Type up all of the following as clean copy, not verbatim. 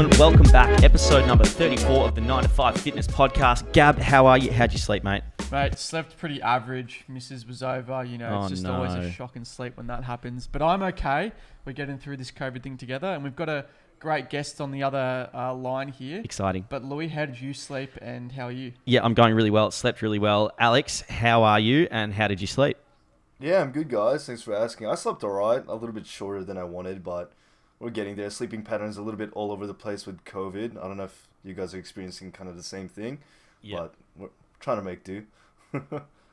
gentlemen, welcome back. Episode number 34 of the 9 to 5 Fitness Podcast. Gab, how are you? How'd you sleep, mate? Mate, slept pretty average. Mrs. was over. It's just always a shocking sleep when that happens. But I'm okay. We're getting through this COVID thing together, and we've got a great guest on the other line here. Exciting. But Louis, how did you sleep, and how are you? Yeah, I'm going really well. Slept really well. Alex, how are you, and how did you sleep? Yeah, I'm good, guys. Thanks for asking. I slept all right. A little bit shorter than I wanted, but we're getting there. Sleeping patterns a little bit all over the place with COVID. I don't know if you guys are experiencing kind of the same thing, but we're trying to make do.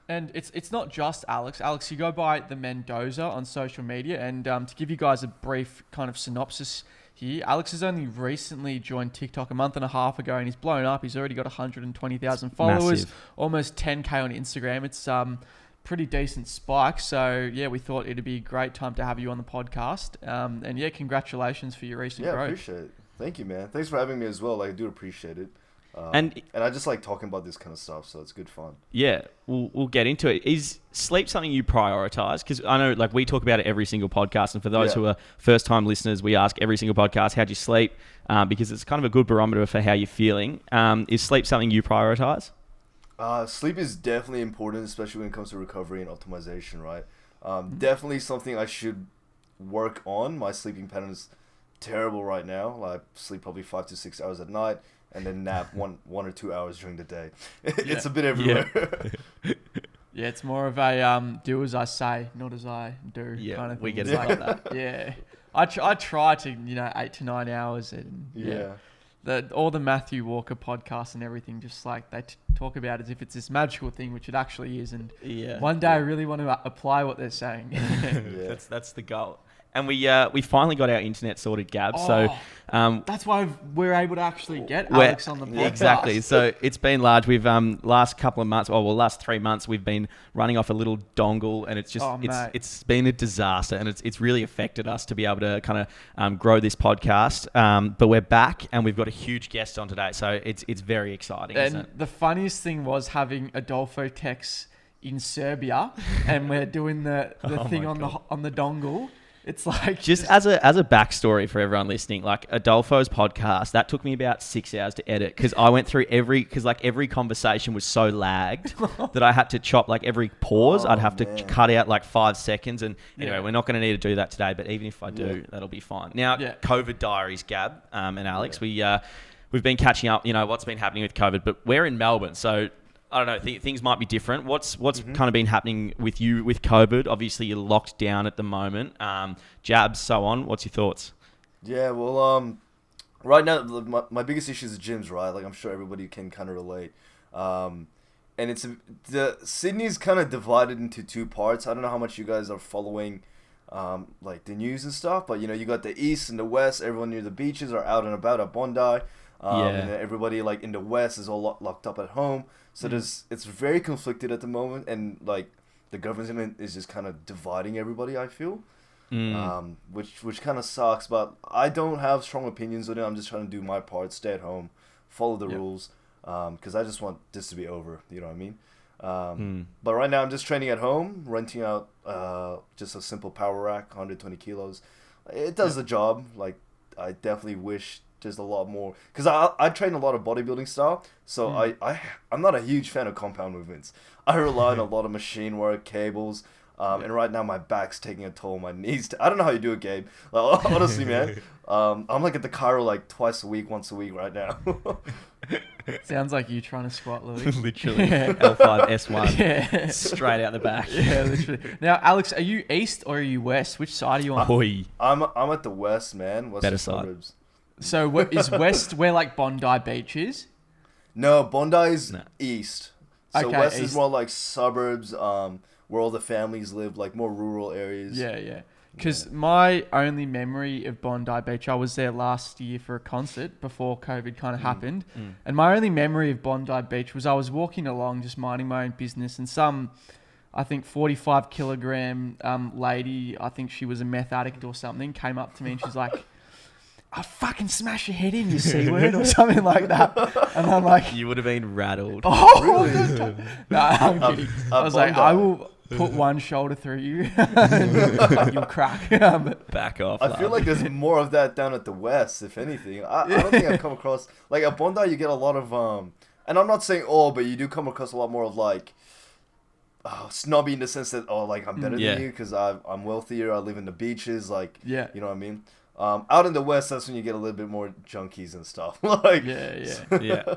And it's not just Alex. Alex, you go by the Mendoza on social media, and to give you guys a brief kind of synopsis here, Alex has only recently joined TikTok a month and a half ago, and he's blown up. He's already got 120,000 followers, Massive. Almost 10K on Instagram. It's pretty decent spike. So yeah, we thought it'd be a great time to have you on the podcast. And yeah, congratulations for your recent growth. Yeah, appreciate it. Thank you, man. Thanks for having me as well. I do appreciate it. And I just like talking about this kind of stuff, so it's good fun. yeah, we'll get into it. Is sleep something you prioritize? Because I know, like, we talk about it every single podcast, and for those who are first-time listeners, we ask every single podcast, how'd you sleep? Because it's kind of a good barometer for how you're feeling. Is sleep something you prioritize? Sleep is definitely important, especially when it comes to recovery and optimization, right? Definitely something I should work on. My sleeping pattern is terrible right now. I sleep probably 5 to 6 hours at night, and then nap one or 2 hours during the day. It's a bit everywhere. Yeah, it's more of a do as I say, not as I do kind of thing. We get It's it like that. Yeah. I try to, 8 to 9 hours. And all the Matthew Walker podcasts and everything, just like they talk about as if it's this magical thing, which it actually is. And one day I really want to apply what they're saying. That's the goal. And we finally got our internet sorted, Gab. That's why we're able to actually get Alex on the podcast. Exactly. So it's been large. We've last couple of months, last 3 months, we've been running off a little dongle, and it's just it's been a disaster, and it's really affected us to be able to kind of grow this podcast. But we're back, and we've got a huge guest on today, so it's very exciting. And isn't it? the funniest thing was having Adolfo Tex in Serbia, and we're doing the thing on the dongle. It's like just as a backstory for everyone listening, like Adolfo's podcast, that took me about 6 hours to edit, because I went through every conversation was so lagged that I had to chop like every pause. I'd have to cut out like 5 seconds. And anyway, we're not going to need to do that today, but even if I do, that'll be fine. Now, COVID diaries, Gab and Alex, we've been catching up, what's been happening with COVID, but we're in Melbourne, so I don't know, things might be different. What's kind of been happening with you with COVID? Obviously, you're locked down at the moment. Jabs, so on. What's your thoughts? Yeah, well, right now, my biggest issue is gyms, right? Like, I'm sure everybody can kind of relate. And Sydney's kind of divided into two parts. I don't know how much you guys are following, like, the news and stuff, but, you got the east and the west. Everyone near the beaches are out and about at Bondi. And then everybody, like, in the west is all locked up at home. So it's very conflicted at the moment, and like the government is just kind of dividing everybody, I feel, which kind of sucks. But I don't have strong opinions on it. I'm just trying to do my part, stay at home, follow the rules, because I just want this to be over. You know what I mean? But right now I'm just training at home, renting out just a simple power rack, 120 kilos. It does the job. Like, I definitely wish just a lot more, because I train a lot of bodybuilding style, so I'm not a huge fan of compound movements. I rely on a lot of machine work, cables, and right now my back's taking a toll. My knees, I don't know how you do it, Gabe. Like, honestly, man, I'm like at the chiro like once a week right now. Sounds like you trying to squat, Louis. Literally, L5, S1, straight out the back. Yeah, literally. Now, Alex, are you east or are you west? Which side are you on? I'm at the west, man. Western Better side. suburbs. So is west where like Bondi Beach is? No, Bondi's east. So Okay, west east. is more like suburbs, where all the families live, like more rural areas. Yeah. Because my only memory of Bondi Beach, I was there last year for a concert before COVID kind of happened. And my only memory of Bondi Beach was I was walking along just minding my own business, and some, I think 45 kilogram lady, I think she was a meth addict or something, came up to me and she's like, I'll fucking smash your head in, you C-word, or something like that. And I'm like... You would have been rattled. Oh, really? No, I'm kidding. I was like, I will... put one shoulder through you, and you'll crack. But Back off. I feel like there's more of that down at the West, if anything. I don't think I've come across, like at Bondi, you get a lot of, and I'm not saying all, but you do come across a lot more of like, snobby in the sense that, like I'm better than you because I'm wealthier, I live in the beaches, like, you know what I mean? Out in the West, that's when you get a little bit more junkies and stuff. Like, yeah.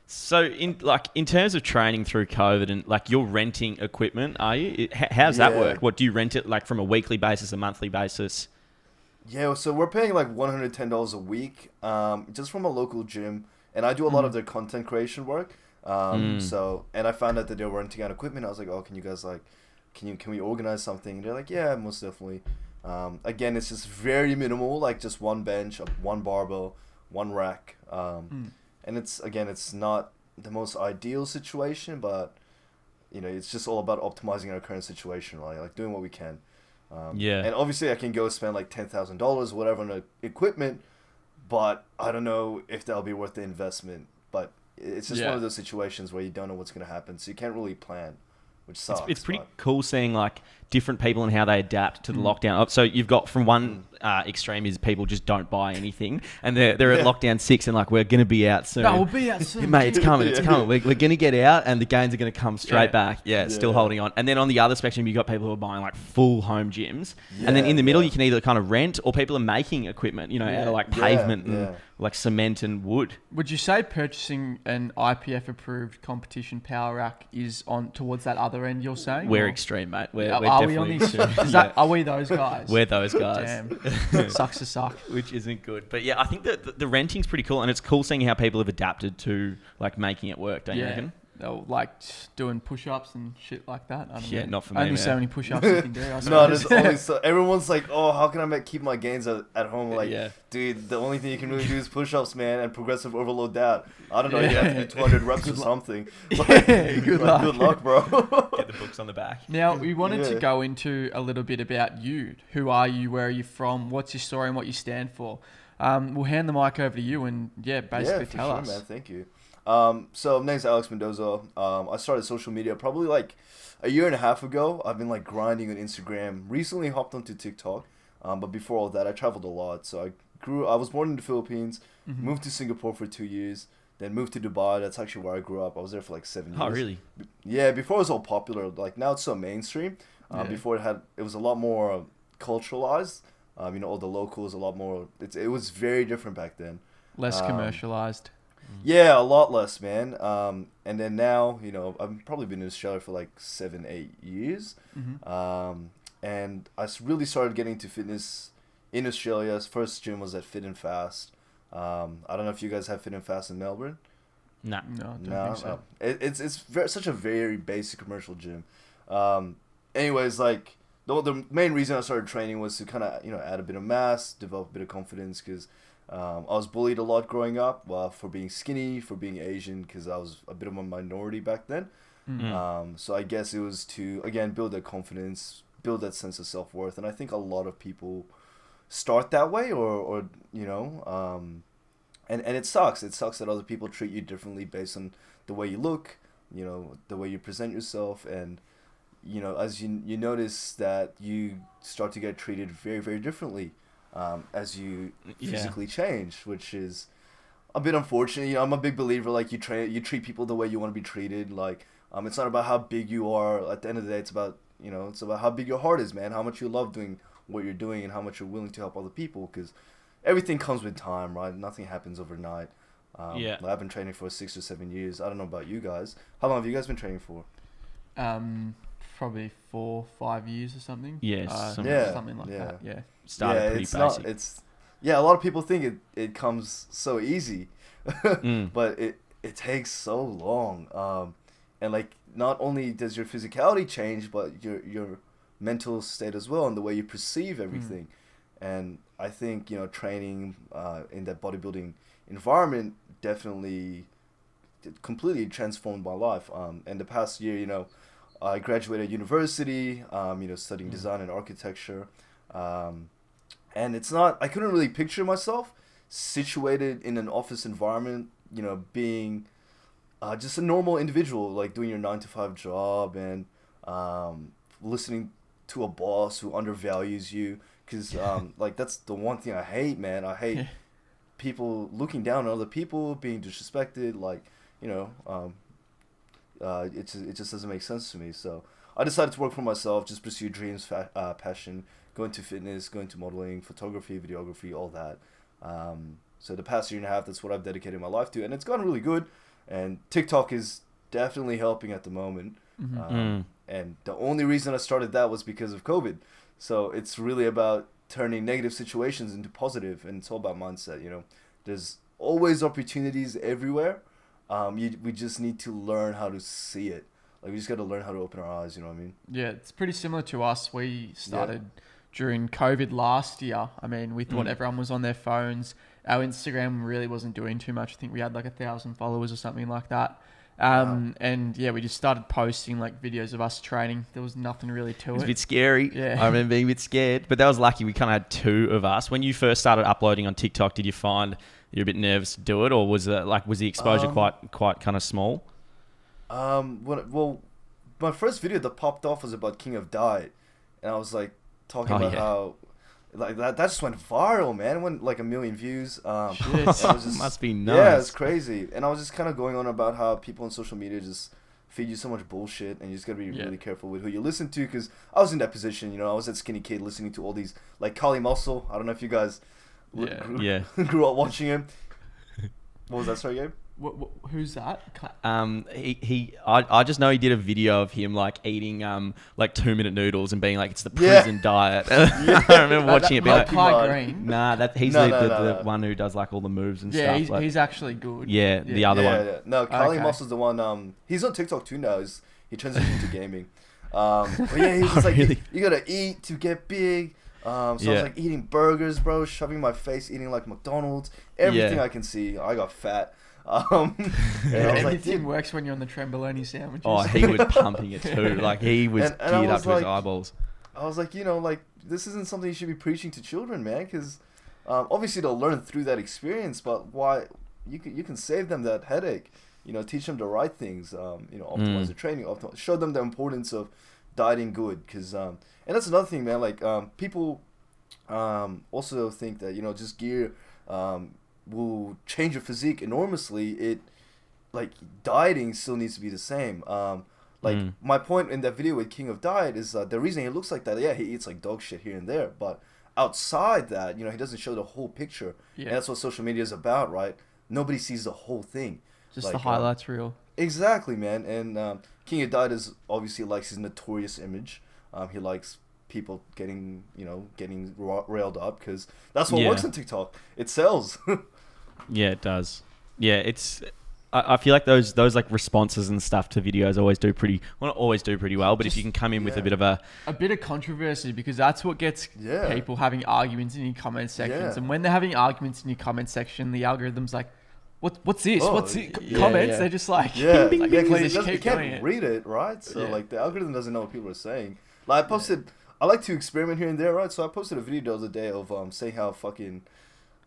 So in terms of training through COVID and like you're renting equipment, are you? How's that work? What do you rent it like from a weekly basis, a monthly basis? Yeah, so we're paying like $110 a week, just from a local gym, and I do a lot of their content creation work. So, and I found out that they were renting out equipment. I was like, oh, can you guys like, can we organize something? And they're like, yeah, most definitely. Again, it's just very minimal, like just one bench, one barbell, one rack. And it's not the most ideal situation, but it's just all about optimizing our current situation, right? Like doing what we can. And obviously I can go spend like $10,000 or whatever on equipment, but I don't know if that'll be worth the investment. But it's just one of those situations where you don't know what's going to happen, so you can't really plan, which sucks. It's pretty cool seeing like different people and how they adapt to the lockdown. So you've got from one extreme is people just don't buy anything, and they're at lockdown 6 and like we're gonna be out soon. No, we'll be out soon, mate. It's coming. It's coming. We're gonna get out, and the gains are gonna come straight back. Still holding on. And then on the other spectrum, you've got people who are buying like full home gyms, and then in the middle, you can either kind of rent or people are making equipment. Out of like pavement and like cement and wood. Would you say purchasing an IPF approved competition power rack is on towards that other end? You're saying we're extreme, mate. We're are definitely we on the extreme. Are we those guys? We're those guys. Damn. Sucks to suck. Which isn't good. But yeah, I think that the renting's pretty cool, and it's cool seeing how people have adapted to like making it work, don't you reckon? They're like doing push-ups and shit like that. I don't know. Not for me. Only so many push-ups you can do. No, there's only so everyone's like, oh, how can I keep my gains at home? Like, dude, the only thing you can really do is push-ups, man, and progressive overload that. I don't know, you have to do 200 reps or something. Like, good luck. Good luck, bro. Get the books on the back. Now, we wanted to go into a little bit about you. Who are you? Where are you from? What's your story and what you stand for? We'll hand the mic over to you and basically tell us. Man, thank you. So my name's Alex Mendoza. I started social media probably like a year and a half ago. I've been like grinding on Instagram. Recently hopped onto TikTok. But before all that, I traveled a lot. So I was born in the Philippines, moved to Singapore for 2 years, then moved to Dubai. That's actually where I grew up. I was there for like 7 years. Oh, really? Yeah, before it was all popular. Like now it's so mainstream. Before it was a lot more culturalized. All the locals, a lot more. It was very different back then. Less commercialized. Yeah, a lot less, man. And then now, I've probably been in Australia for like 7-8 years. And I really started getting into fitness in Australia. First gym was at Fit and Fast. I don't know if you guys have Fit and Fast in Melbourne. No, I don't think so. It's such a very basic commercial gym. Anyways, like the main reason I started training was to kind of add a bit of mass, develop a bit of confidence, because I was bullied a lot growing up for being skinny, for being Asian, because I was a bit of a minority back then. So I guess it was to, again, build that confidence, build that sense of self-worth. And I think a lot of people start that way and it sucks. It sucks that other people treat you differently based on the way you look, the way you present yourself. And, as you notice that you start to get treated very, very differently as you physically change, which is a bit unfortunate. I'm a big believer, like you treat people the way you want to be treated. Like it's not about how big you are. At the end of the day, it's about how big your heart is, man. How much you love doing what you're doing and how much you're willing to help other people. Because everything comes with time, right? Nothing happens overnight. Like I've been training for 6 or 7 years. I don't know about you guys. How long have you guys been training for? Probably 4-5 years or something. Something like that. Yeah. Started pretty basic. A lot of people think it comes so easy, but it takes so long. And like not only does your physicality change, but your mental state as well, and the way you perceive everything. And I think training in that bodybuilding environment definitely completely transformed my life. And the past year, I graduated university, studying design and architecture. And I couldn't really picture myself situated in an office environment, being just a normal individual, like doing your 9-to-5 job and listening to a boss who undervalues you. Because like that's the one thing I hate, man. I hate people looking down on other people, being disrespected. Like, you know, it just doesn't make sense to me. So I decided to work for myself, just pursue dreams, passion, go into fitness, go into modeling, photography, videography, all that. So the past year and a half, that's what I've dedicated my life to, and it's gone really good. And TikTok is definitely helping at the moment. And the only reason I started that was because of COVID. So it's really about turning negative situations into positive, and it's all about mindset. You know, there's always opportunities everywhere. We just need to learn how to see it. Like, we just got to learn how to open our eyes. You know what I mean? Yeah, it's pretty similar to us. We started during COVID last year. I mean, we thought everyone was on their phones. Our Instagram really wasn't doing too much. I think we had like 1,000 followers or something like that. And yeah, we just started posting like videos of us training. There was nothing really to it. It was a bit scary. Yeah. I remember being a bit scared, but that was lucky. We kind of had 2 of us. When you first started uploading on TikTok, did you find you're a bit nervous to do it, or was the exposure quite kind of small? My first video that popped off was about King of Diet, and I was like talking about how like that just went viral, man. It went like 1 million views. It was just, must be nice. Yeah, it's crazy. And I was just kind of going on about how people on social media just feed you so much bullshit, and you just gotta be really careful with who you listen to. Because I was in that position, you know. I was that skinny kid listening to all these like Kali Muscle. I don't know if you guys grew up watching him. What was that, sorry, Gabe? Who's that? I just know he did a video of him like eating like 2-minute noodles and being like, it's the prison diet. I remember watching it. Like Kai Green. Nah, he's the one who does like all the moves and stuff. Yeah, he's actually good. Yeah, the other one. Yeah. No, Kali Muscle's the one. He's on TikTok too now. He transitioned to gaming. But yeah, he's just like, you gotta eat to get big. So I was like eating burgers, bro, shoving my face, eating like McDonald's, everything I can see. I got fat. Everything works when you're on the trembolone sandwiches. Oh, he was pumping it too. Like, he was geared up to his eyeballs. I was like, you know, like, this isn't something you should be preaching to children, man, because obviously they'll learn through that experience, but why you can save them that headache. You know, teach them the right things. You know, optimize their training, show them the importance of dieting good, because and that's another thing, man. Like, people also think that, you know, just gear will change your physique enormously. Like, dieting still needs to be the same. My point in that video with King of Diet is the reason he looks like that, he eats like dog shit here and there, but outside that, you know, he doesn't show the whole picture. And that's what social media is about, right? Nobody sees the whole thing. Just like, the highlights reel. Exactly, man. And King of Diet is obviously likes his notorious image. He likes people getting railed up, because that's what works on TikTok. It sells. Yeah, it does. Yeah, I feel like those like responses and stuff to videos not always do pretty well, but if you can come in with a bit of controversy, because that's what gets people having arguments in your comment sections. And when they're having arguments in your comment section, the algorithm's like, what's this? What's it? Comments? They're just like, please keep can't read it, right? So like, the algorithm doesn't know what people are saying. Like, I like to experiment here and there, right? So I posted a video the other day of saying how fucking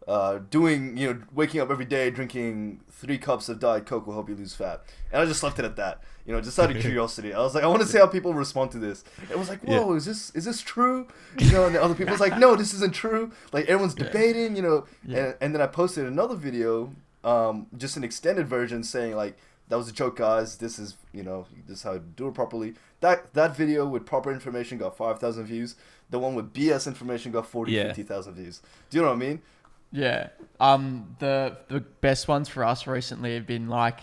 waking up every day drinking 3 cups of Diet Coke will help you lose fat, and I just left it at that. You know, just out of curiosity. I was like, I want to see how people respond to this. It was like, whoa, is this true? You know, and the other people's like, no, this isn't true. Like, everyone's debating, you know. And then I posted another video, just an extended version, saying like, that was a joke, guys. This is how to do it properly. That video with proper information got 5,000 views. The one with BS information got 50,000 views. Do you know what I mean? Yeah. The best ones for us recently have been like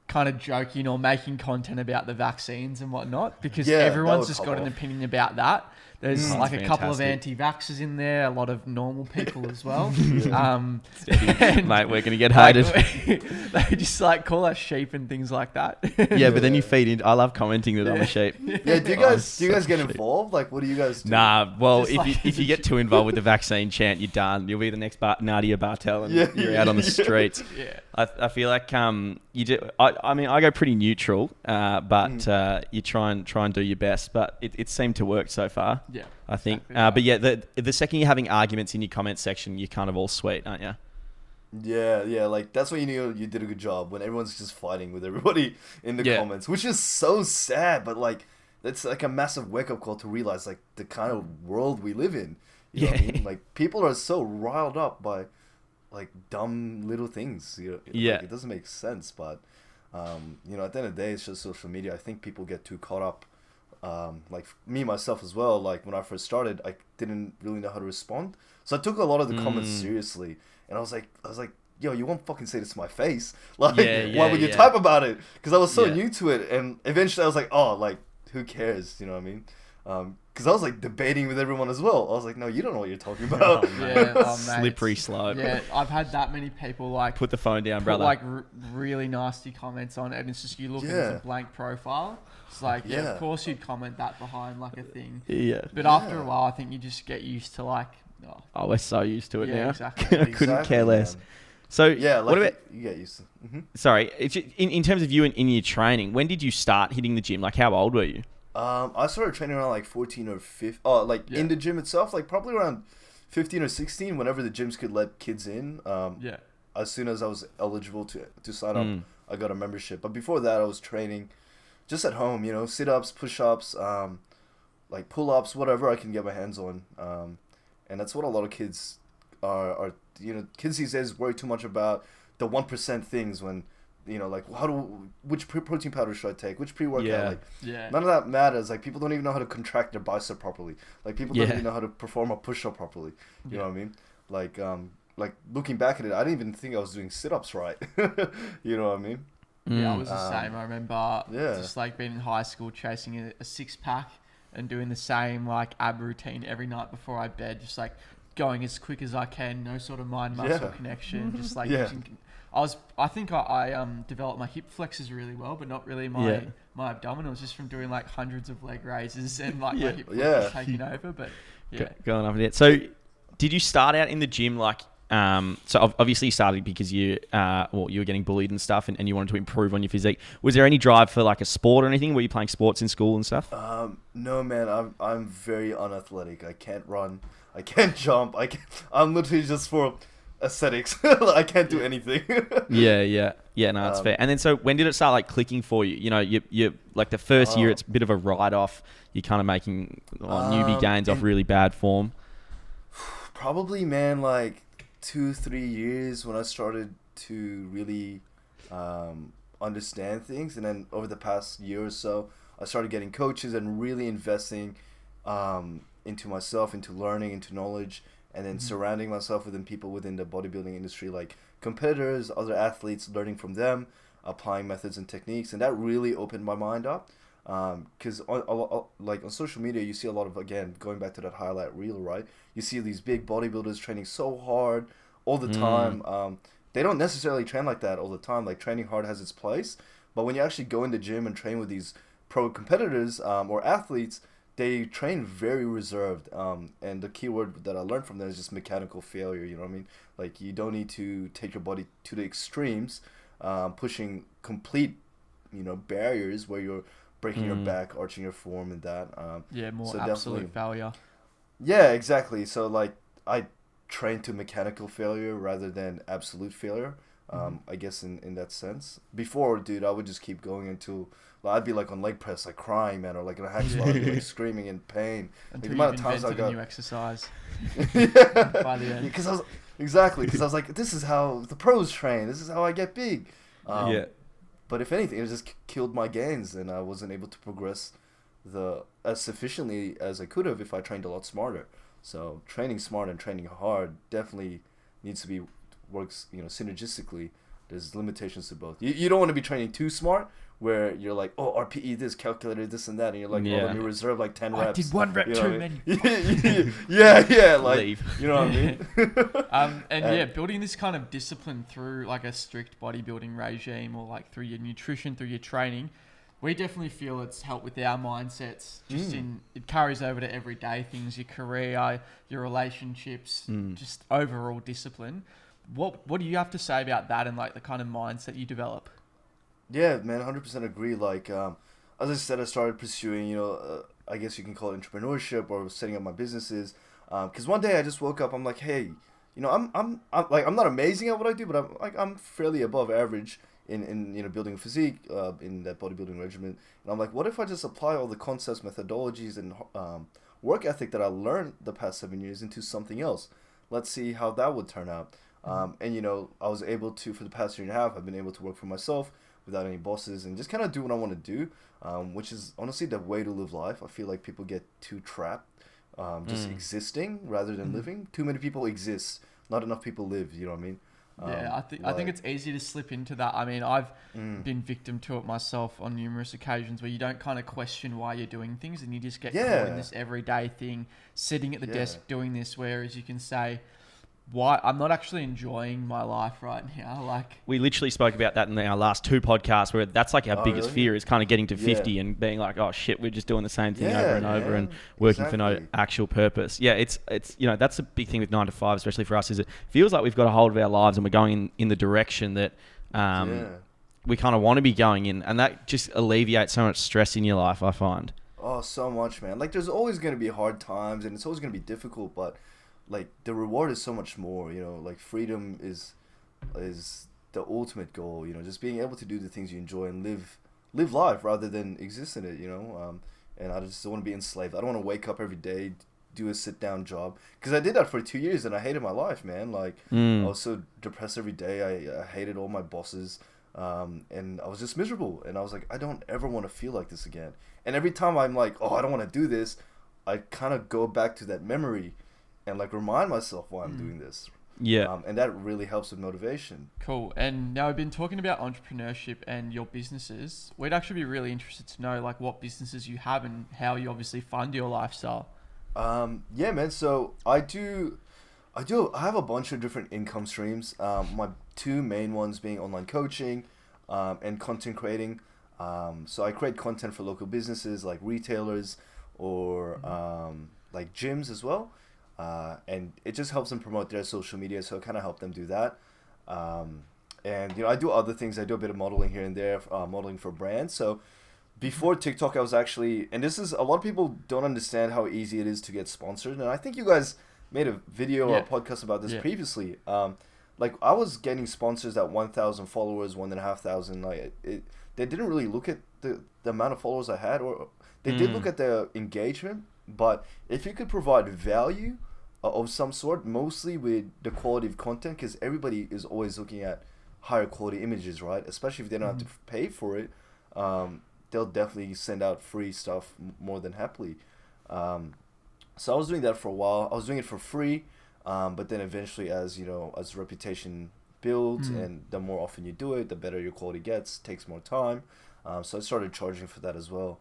kind of joking or making content about the vaccines and whatnot, because everyone's just got an opinion about that. There's like a couple of anti-vaxxers in there, a lot of normal people as well. Mate, we're going to get hated. They just like call us sheep and things like that. Yeah, but then you feed in. I love commenting that I'm a sheep. Yeah, do you guys get involved? Like, what do you guys do? Nah, well, if you get too involved with the vaccine chant, you're done. You'll be the next Nadia Bartel, and you're out on the streets. Yeah. I feel like you do. I mean, I go pretty neutral, but you try and do your best. But it seemed to work so far. Yeah, I think. But yeah, the second you're having arguments in your comment section, you're kind of all sweet, aren't you? Yeah. Like, that's when you knew you did a good job, when everyone's just fighting with everybody in the comments, which is so sad. But like, it's like a massive wake up call to realize like the kind of world we live in. You know what I mean? Like people are so riled up by like dumb little things. You know? Yeah. Like, it doesn't make sense, but you know, at the end of the day, it's just social media. I think people get too caught up. Like me myself as well. Like when I first started, I didn't really know how to respond, so I took a lot of the comments seriously, and I was like, yo, you won't fucking say this to my face. Like, why would you type about it? Because I was so new to it, and eventually I was like, oh, like who cares? You know what I mean? Because I was like debating with everyone as well. I was like, no, you don't know what you're talking about. Slippery slope. Yeah, I've had that many people like put the phone down, brother. Like really nasty comments on it, and it's just you looking at the blank profile. It's like, of course you'd comment that behind like a thing. Yeah. But after a while, I think you just get used to like. Oh, we're so used to it now. Exactly. I couldn't care less. Man. So like what about you get used to? Mm-hmm. Sorry, in terms of you and in your training, when did you start hitting the gym? Like, how old were you? I started training around like 14 or 15. Oh, like in the gym itself, like probably around 15 or 16. Whenever the gyms could let kids in. As soon as I was eligible to sign up, I got a membership. But before that, I was training just at home. You know, sit-ups, push-ups, like pull-ups, whatever I can get my hands on. And that's what a lot of kids are. You know, kids these days worry too much about the 1% things when, you know, like which protein powder should I take, which pre-workout, none of that matters. Like people don't even know how to contract their bicep properly. Like people don't even know how to perform a push-up properly. You know what I mean? Like looking back at it, I didn't even think I was doing sit-ups right. You know what I mean? Yeah, I was the same. I remember just like being in high school chasing a six-pack and doing the same like ab routine every night before I bed, just like going as quick as I can, no sort of mind-muscle connection, just like I think I developed my hip flexors really well, but not really my abdominals, just from doing like hundreds of leg raises and like my hip flexors taking over. But going up it. So did you start out in the gym like so obviously you started because you were getting bullied and stuff, and you wanted to improve on your physique. Was there any drive for like a sport or anything? Were you playing sports in school and stuff? No, man. I'm very unathletic. I can't run. I can't jump. I'm literally just for aesthetics. I can't do anything. Yeah. No, that's fair. And then so when did it start like clicking for you? You know, you like the first year, it's a bit of a write-off. You're kind of making newbie gains off really bad form. Probably, man, like 2-3 years when I started to really understand things, and then over the past year or so, I started getting coaches and really investing into myself, into learning, into knowledge, and then surrounding myself within people within the bodybuilding industry, like competitors, other athletes, learning from them, applying methods and techniques, and that really opened my mind up. Because like on social media, you see a lot of, again, going back to that highlight reel, right? You see these big bodybuilders training so hard all the time. They don't necessarily train like that all the time. Like training hard has its place, but when you actually go in the gym and train with these pro competitors or athletes, they train very reserved. And the key word that I learned from them is just mechanical failure. You know what I mean? Like you don't need to take your body to the extremes, pushing complete, barriers where you're breaking your back, arching your form, and that. More so absolute failure. Yeah, exactly. So like I train to mechanical failure rather than absolute failure. I guess in that sense. Before, dude, I would just keep going until I'd be like on leg press, like crying, man, or like in a hack squat, I'd be like screaming in pain. Until like, the amount of times I got a new exercise. By the end. Because I was like, this is how the pros train. This is how I get big. But if anything, it just killed my gains, and I wasn't able to progress as sufficiently as I could have if I trained a lot smarter. So training smart and training hard definitely needs to be works synergistically. There's limitations to both. You don't want to be training too smart, where you're like, oh, RPE this, calculator this and that, and you're like, oh, let me reserve like 10 reps. I did 1 rep too many. Yeah, like, leave. You know what I mean? Building this kind of discipline through like a strict bodybuilding regime, or like through your nutrition, through your training, we definitely feel it's helped with our mindsets. It carries over to everyday things, your career, your relationships, just overall discipline. What do you have to say about that and like the kind of mindset you develop? Yeah, man, 100% agree. Like, as I said, I started pursuing, I guess you can call it entrepreneurship or setting up my businesses. Because one day I just woke up, I'm like, hey, I'm not amazing at what I do, but I'm fairly above average in building a physique in that bodybuilding regimen. And I'm like, what if I just apply all the concepts, methodologies, and work ethic that I learned the past 7 years into something else? Let's see how that would turn out. And I was able to, for the past year and a half, I've been able to work for myself without any bosses and just kind of do what I want to do, which is honestly the way to live life. I feel like people get too trapped just existing rather than living. Too many people exist, not enough people live, you know what I mean? I think it's easy to slip into that. I mean, I've been victim to it myself on numerous occasions where you don't kind of question why you're doing things and you just get caught in this everyday thing, sitting at the desk doing this, whereas you can say, why I'm not actually enjoying my life right now. Like, we literally spoke about that in our last 2 podcasts, where that's like our biggest fear is kind of getting to 50 and being like, oh shit, we're just doing the same thing over and over and working for no actual purpose. Yeah, it's that's a big thing with 9 to 5, especially for us, is it feels like we've got a hold of our lives and we're going in the direction that we kind of want to be going in, and that just alleviates so much stress in your life, I find. Oh, so much, man. Like, there's always going to be hard times and it's always going to be difficult, but like the reward is so much more, like freedom is the ultimate goal, just being able to do the things you enjoy and live life rather than exist in it, and I just don't want to be enslaved. I don't want to wake up every day, do a sit down job, because I did that for 2 years and I hated my life, man. Like I was so depressed every day. I hated all my bosses, and I was just miserable, and I was like, I don't ever want to feel like this again. And every time I'm like, oh, I don't want to do this, I kind of go back to that memory and like remind myself why I'm doing this. Yeah. And that really helps with motivation. Cool. And now we've been talking about entrepreneurship and your businesses. We'd actually be really interested to know like what businesses you have and how you obviously fund your lifestyle. Yeah, man. So I have a bunch of different income streams. My 2 main ones being online coaching, and content creating. So I create content for local businesses like retailers or, like gyms as well. And it just helps them promote their social media, so I kind of help them do that. And I do other things. I do a bit of modeling here and there, modeling for brands. So before TikTok, I was actually, and this is, a lot of people don't understand how easy it is to get sponsored. And I think you guys made a video or a podcast about this previously. Like I was getting sponsors at 1,000 followers, 1,500. Like they didn't really look at the amount of followers I had, or they did look at the engagement. But if you could provide value of some sort, mostly with the quality of content, because everybody is always looking at higher quality images, right? Especially if they don't have to pay for it, they'll definitely send out free stuff more than happily. So I was doing that for a while. I was doing it for free, but then eventually, as reputation builds and the more often you do it, the better your quality gets. It takes more time. So I started charging for that as well.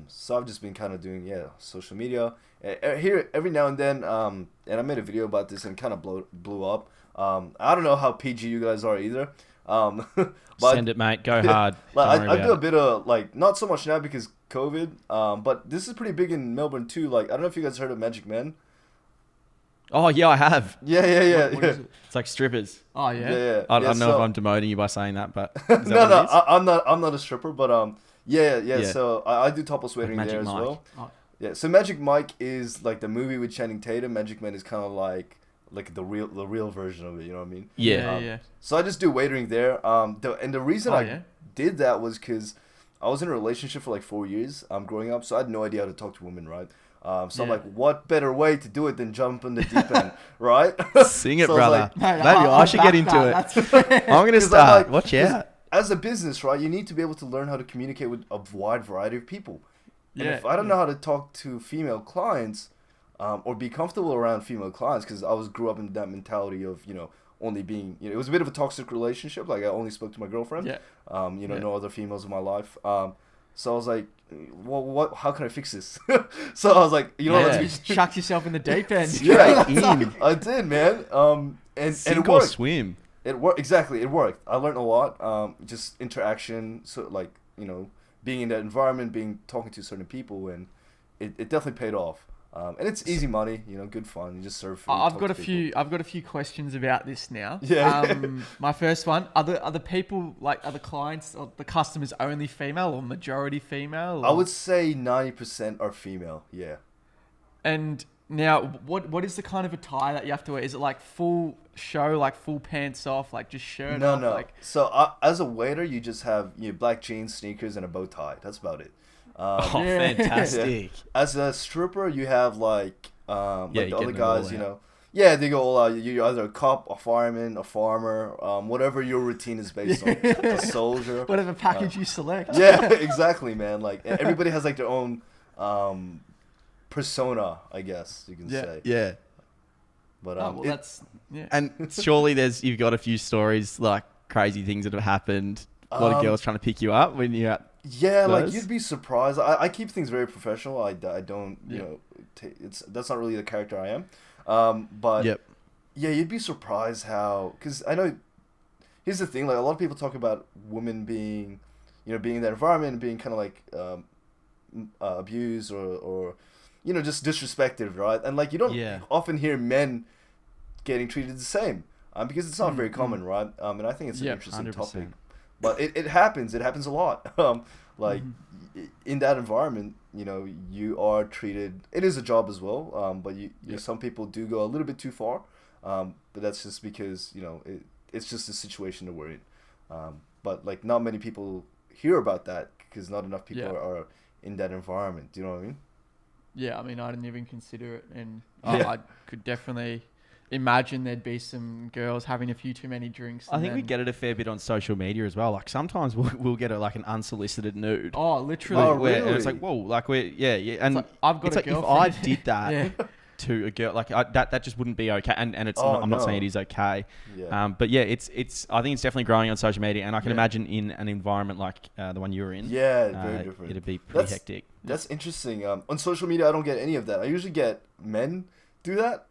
So I've just been kind of doing social media here every now and then, and I made a video about this and kind of blew up. I don't know how PG you guys are either, but send it, mate, go hard. Like, I do a bit of like, not so much now because COVID, but this is pretty big in Melbourne too. Like, I don't know if you guys heard of Magic Men. Oh yeah, I have. Yeah. What is it? It's like strippers. Oh yeah. I don't know if I'm demoting you by saying that, but no, I'm not a stripper, but yeah. So I do topless waiting there as well. Oh. Yeah. So Magic Mike is like the movie with Channing Tatum. Magic Man is kind of like the real version of it. You know what I mean? Yeah. So I just do waitering there. The reason I did that was because I was in a relationship for like 4 years. Growing up, so I had no idea how to talk to women, right? So I'm like, what better way to do it than jump in the deep end, right? Sing it, brother. Maybe I should get into it. I'm gonna start. Watch out. As a business, right, you need to be able to learn how to communicate with a wide variety of people. And if I don't know how to talk to female clients, or be comfortable around female clients, because I grew up in that mentality of, only being, it was a bit of a toxic relationship. Like I only spoke to my girlfriend, no other females in my life. So I was like, well, how can I fix this? So I was like, you just chucked yourself in the deep end. I did, man. And sink it or worked. Swim. It worked. Exactly. It worked. I learned a lot. Just interaction. So like, being in that environment, talking to certain people, and it definitely paid off. And it's easy money, good fun. You just serve food. I've got a few questions about this now. Yeah. My first one: are the people, like, are the clients or the customers only female or majority female? Or? I would say 90% are female. Yeah. And Now, what is the kind of attire that you have to wear? Is it like full show, like full pants off, like just shirt off? No. Like... So as a waiter, you just have black jeans, sneakers, and a bow tie. That's about it. Fantastic. Yeah. As a stripper, you have like the other guys, Yeah, they go all out. You're either a cop, a fireman, a farmer, whatever your routine is based on. A soldier. Whatever package you select. Yeah, exactly, man. Like everybody has like their own persona, I guess you can say. Yeah. But that's And surely you've got a few stories, like crazy things that have happened. A lot of girls trying to pick you up when you're at Yeah, those. like you'd be surprised. I keep things very professional. I don't, that's not really the character I am. But Yep. yeah, you'd be surprised how, because I know, here's the thing, like a lot of people talk about women being, being in that environment and being kind of like abused or just disrespected, right? And like you don't often hear men getting treated the same because it's not very common, right? And I think it's an interesting 100%. topic. But it happens. It happens a lot. In that environment, you are treated. It is a job as well. But some people do go a little bit too far. But that's just because it's just the situation that we're in. But like not many people hear about that because not enough people are in that environment. Do you know what I mean? Yeah, I mean, I didn't even consider it, and I could definitely imagine there'd be some girls having a few too many drinks. I think we get it a fair bit on social media as well. Like sometimes we'll get like an unsolicited nude. Oh, literally. Oh, Where really? it's like, whoa, like and like, I've got it's a like girlfriend. if I did that to a girl, like that just wouldn't be okay. And it's I'm not saying it is okay. Yeah. But yeah, it's I think it's definitely growing on social media, and I can imagine in an environment like the one you were in. Yeah, very different. It'd be pretty hectic. That's interesting. On social media, I don't get any of that. I usually get men do that,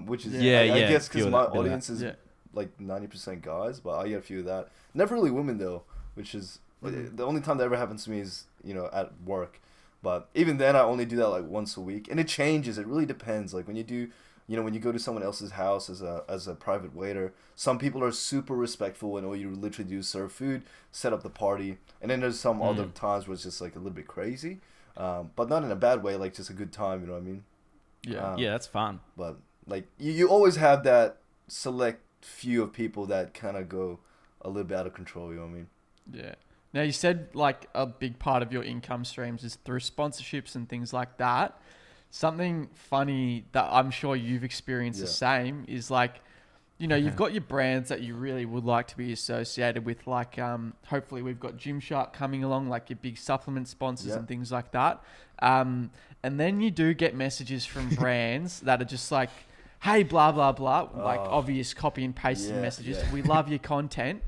which is I guess because my audience is like 90% guys, but I get a few of that. Never really women though, which is the only time that ever happens to me is at work. But even then, I only do that like once a week, and it changes. It really depends. Like when you do, when you go to someone else's house as a private waiter, some people are super respectful and all you literally do is serve food, set up the party, and then there's some other times where it's just like a little bit crazy, but not in a bad way, like just a good time. You know what I mean? Yeah, that's fun. But like you always have that select few of people that kind of go a little bit out of control. You know what I mean? Yeah. Now, you said like a big part of your income streams is through sponsorships and things like that. Something funny that I'm sure you've experienced the same is like, you've got your brands that you really would like to be associated with. Like, hopefully we've got Gymshark coming along, like your big supplement sponsors and things like that. And then you do get messages from brands that are just like, hey, blah, blah, blah, like obvious copy and pasting messages. We love your content.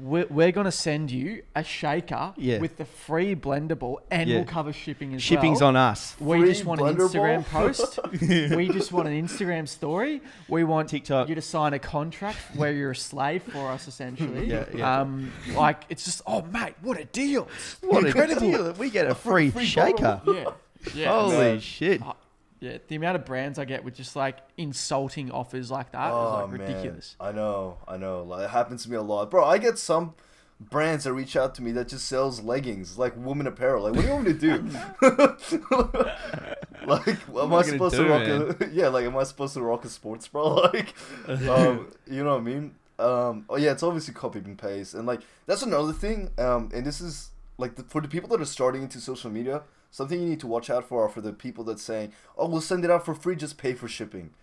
We're going to send you a shaker with the free blender ball and we'll cover shipping as Shipping's well. on us. We just want an Instagram post. We just want an Instagram story. We want TikTok. You to sign a contract where you're a slave for us, essentially. Like, it's just, oh, mate, what a deal. What incredible deal. We get a free shaker. Yeah. Holy shit. Yeah, the amount of brands I get with just like insulting offers like that is like ridiculous. I know. Like, it happens to me a lot, bro. I get some brands that reach out to me that just sells leggings, like woman apparel. Like, what do you want me to do? Like, am I supposed to rock am I supposed to rock a sports bra? Like, you know what I mean? It's obviously copy and paste, and like that's another thing. And this is like for the people that are starting into social media. Something you need to watch out for are for the people that's saying, "Oh, we'll send it out for free. Just pay for shipping."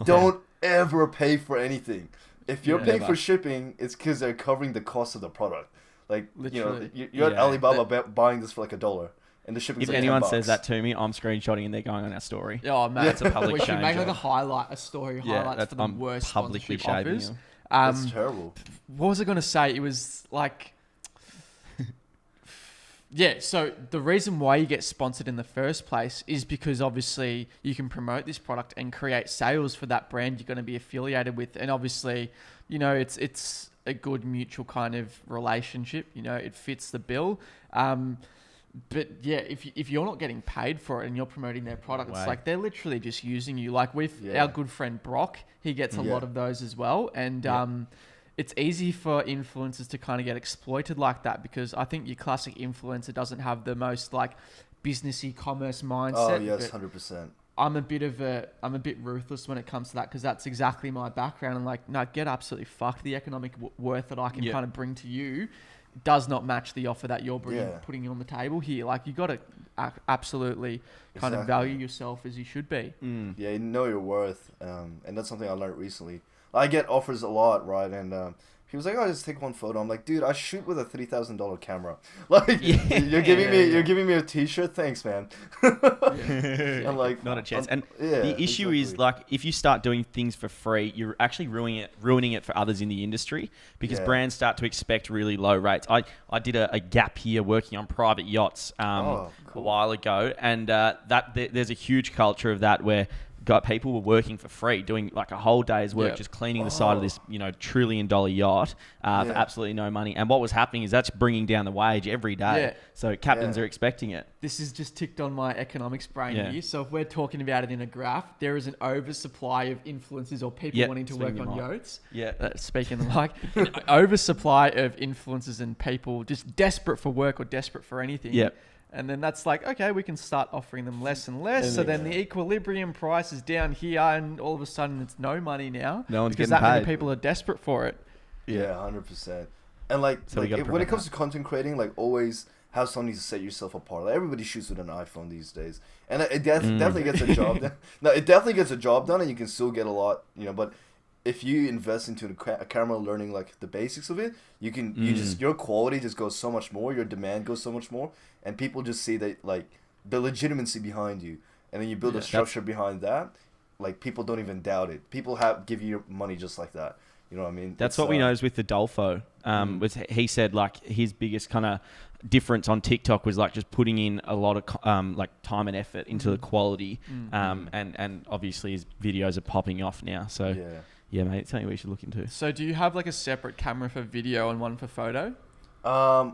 Don't ever pay for anything. If you're paying for shipping, it's because they're covering the cost of the product. Like, literally. You're at Alibaba buying this for like $1, and the shipping. If like anyone $10. says that to me, I'm screenshotting and they're going on our story. Oh man, That's a public we shame. should make like a story highlights for the worst publicly sponsorship shaming offers. you. That's terrible. What was I going to say? It was like... Yeah, so the reason why you get sponsored in the first place is because obviously you can promote this product and create sales for that brand you're going to be affiliated with. And obviously, it's a good mutual kind of relationship. It fits the bill. But yeah, if you're not getting paid for it and you're promoting their product, it's like they're literally just using you. Like with our good friend Brock, he gets a lot of those as well. And it's easy for influencers to kind of get exploited like that because I think your classic influencer doesn't have the most like businessy commerce mindset. Oh yes, 100%. I'm a bit ruthless when it comes to that, because that's exactly my background. And like, no, get absolutely fucked. The economic worth that I can kind of bring to you does not match the offer that you're putting on the table here. Like, you got to absolutely kind of value yourself as you should be. Yeah, you know your worth, and that's something I learned recently. I get offers a lot, right? And he was like, "Oh, just take one photo." I'm like, "Dude, I shoot with a $3,000 camera. Like, you're giving me a T-shirt? Thanks, man." I'm like, not a chance. And the issue is, like, if you start doing things for free, you're actually ruining it for others in the industry, because brands start to expect really low rates. I did a gap year working on private yachts a while ago, and there's a huge culture of that where people were working for free, doing like a whole day's work, just cleaning the side of this, $1 trillion yacht for absolutely no money. And what was happening is that's bringing down the wage every day. Yeah. So captains are expecting it. This is just ticked on my economics brain here. So if we're talking about it in a graph, there is an oversupply of influencers or people wanting to work on yachts. Yeah. Speaking of like, an oversupply of influencers and people just desperate for work or desperate for anything. Yeah. And then that's like, okay, we can start offering them less and less. So then the equilibrium price is down here, and all of a sudden it's no money now. No one's because getting that paid. many people are desperate for it. Yeah, 100%. And like when it comes to content creating, like, always have something to set yourself apart. Like, everybody shoots with an iPhone these days, and it definitely gets a job done. No, it definitely gets a job done, and you can still get a lot, but if you invest into a camera, learning like the basics of it, you can your quality just goes so much more, your demand goes so much more, and people just see that, like, the legitimacy behind you, and then you build a structure behind that. Like, people don't even doubt it. People give you your money just like that. You know what I mean? That's what we noticed with the Dolfo. He said, like, his biggest kind of difference on TikTok was like just putting in a lot of like time and effort into the quality, and obviously his videos are popping off now. So yeah, mate, it's something we should look into. So do you have like a separate camera for video and one for photo? I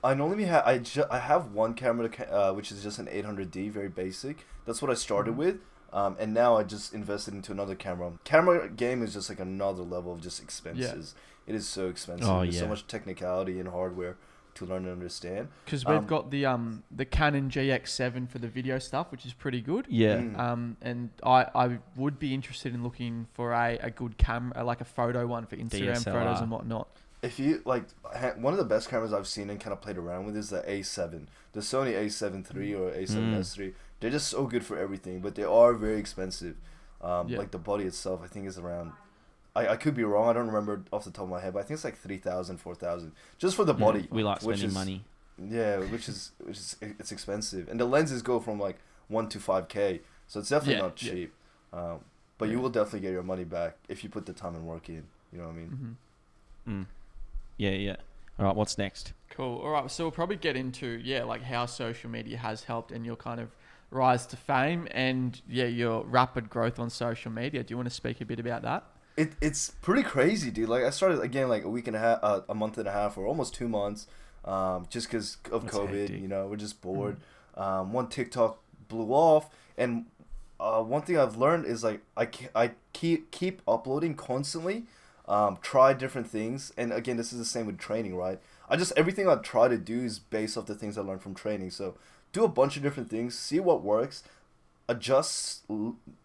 normally have I have one camera which is just an 800D, very basic. That's what I started with, and now I just invested into another camera. Camera game is just like another level of just expenses. It is so expensive. There's so much technicality and hardware to learn and understand. Because we've got the Canon GX7 for the video stuff, which is pretty good. Yeah. And I would be interested in looking for a good camera, like a photo one for Instagram DSLR. photos and whatnot. If you like, one of the best cameras I've seen and kind of played around with is the A7, the Sony A7 III or A7S III. They're just so good for everything, but they are very expensive. Like the body itself, I think is around. I could be wrong. I don't remember off the top of my head, but I think it's like 3,000, 4,000 just for the body. We like spending money. Yeah, which is it's expensive, and the lenses go from like 1 to 5K, so it's definitely not cheap. But you will definitely get your money back if you put the time and work in. You know what I mean? Yeah. All right, what's next? Cool. All right, so we'll probably get into like how social media has helped and your kind of rise to fame and your rapid growth on social media. Do you want to speak a bit about that? It's pretty crazy, dude. Like, I started again like a month and a half, or almost 2 months, just because of COVID. Hectic. We're just bored. One TikTok blew off, and one thing I've learned is like I keep uploading constantly. Try different things, and again, this is the same with training, right? Everything I try to do is based off the things I learned from training. So do a bunch of different things, see what works, adjust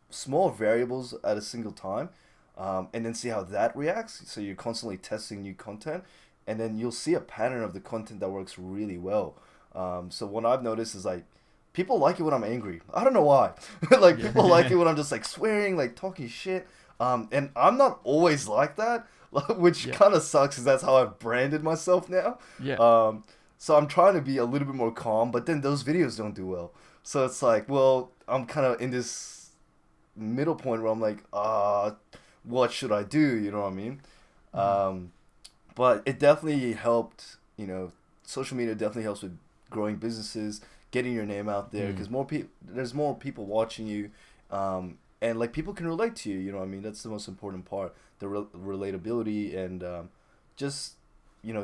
small variables at a single time. And then see how that reacts. So you're constantly testing new content, and then you'll see a pattern of the content that works really well. So what I've noticed is like people like it when I'm angry. I don't know why. People like it when I'm just like swearing, like talking shit. And I'm not always like that, which kind of sucks because that's how I've branded myself now. So I'm trying to be a little bit more calm, but then those videos don't do well. So it's like, well, I'm kind of in this middle point where I'm like, what should I do? You know what I mean? But it definitely helped, social media definitely helps with growing businesses, getting your name out there, because there's more people watching you, and like people can relate to you. You know what I mean? That's the most important part, the relatability, and just